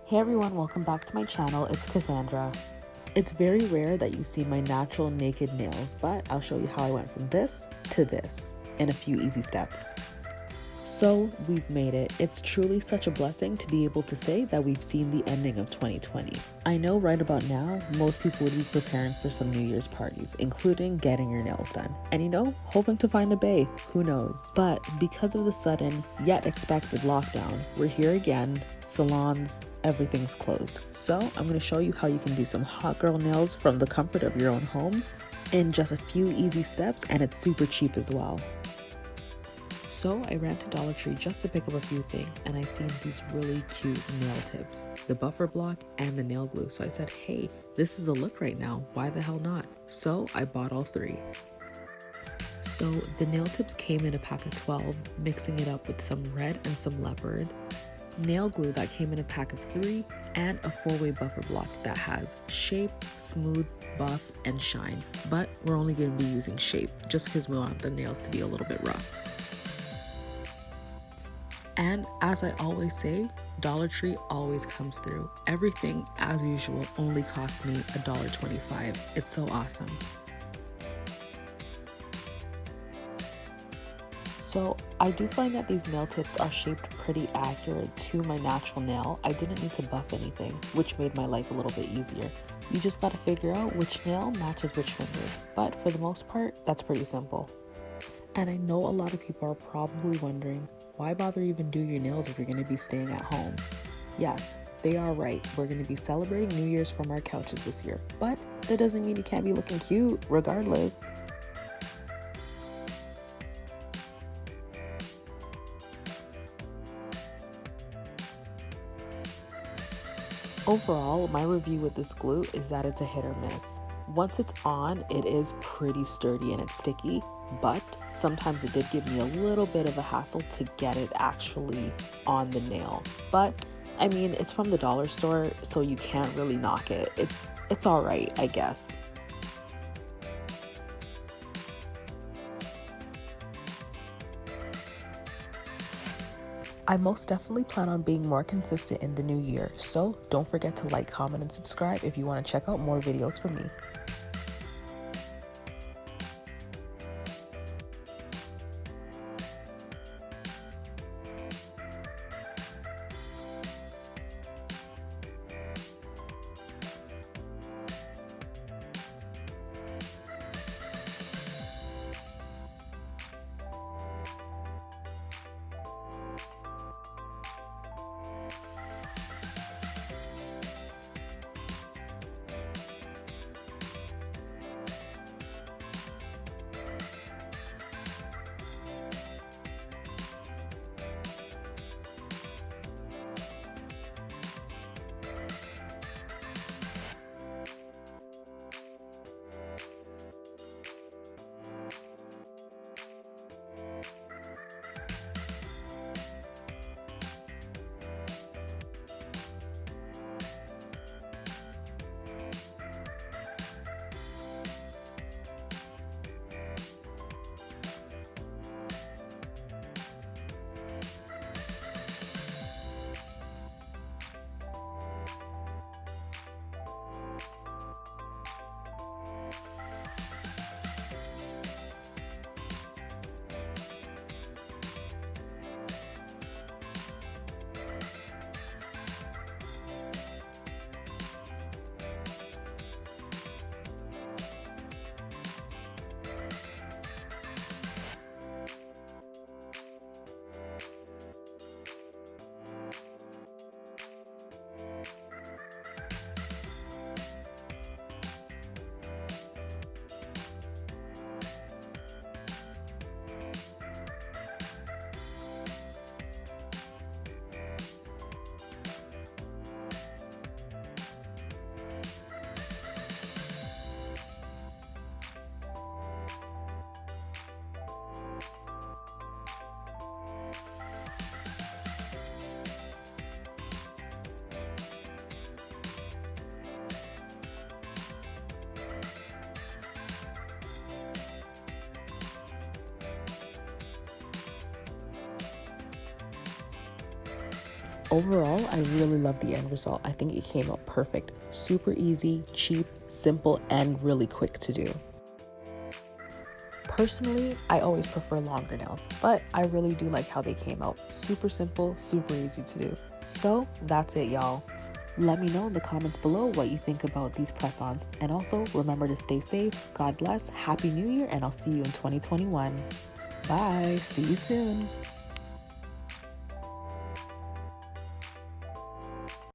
Hey everyone, welcome back to my channel. It's Cassandra. It's very rare that you see my natural naked nails, but I'll show you how I went from this to this in a few easy steps. So we've made it. It's truly such a blessing to be able to say that we've seen the ending of 2020. I know right about now, most people would be preparing for some New Year's parties, including getting your nails done. And hoping to find a bae, who knows? But because of the sudden yet expected lockdown, we're here again, salons, everything's closed. So I'm going to show you how you can do some hot girl nails from the comfort of your own home in just a few easy steps, and it's super cheap as well. So I ran to Dollar Tree just to pick up a few things, and I seen these really cute nail tips, the buffer block and the nail glue. So I said, hey, this is a look right now, why the hell not? So I bought all three. So the nail tips came in a pack of 12, mixing it up with some red and some leopard. Nail glue that came in a pack of 3, and a 4-way buffer block that has shape, smooth, buff, and shine. But we're only going to be using shape just because we want the nails to be a little bit rough. And as I always say, Dollar Tree always comes through. Everything, as usual, only cost me $1.25. It's so awesome. So I do find that these nail tips are shaped pretty accurate to my natural nail. I didn't need to buff anything, which made my life a little bit easier. You just gotta figure out which nail matches which finger. But for the most part, that's pretty simple. And I know a lot of people are probably wondering, why bother even do your nails if you're going to be staying at home? Yes, they are right. We're going to be celebrating New Year's from our couches this year, but that doesn't mean you can't be looking cute regardless. Overall, my review with this glue is that it's a hit or miss. Once it's on, it is pretty sturdy and it's sticky, but sometimes it did give me a little bit of a hassle to get it actually on the nail. But I mean, it's from the dollar store, so you can't really knock it. It's all right, I guess. I most definitely plan on being more consistent in the new year, so don't forget to like, comment, and subscribe if you want to check out more videos from me. Overall, I really love the end result. I think it came out perfect. Super easy, cheap, simple, and really quick to do. Personally, I always prefer longer nails, but I really do like how they came out. Super simple, super easy to do. So that's it, y'all. Let me know in the comments below what you think about these press-ons. And also, remember to stay safe, God bless, Happy New Year, and I'll see you in 2021. Bye, see you soon.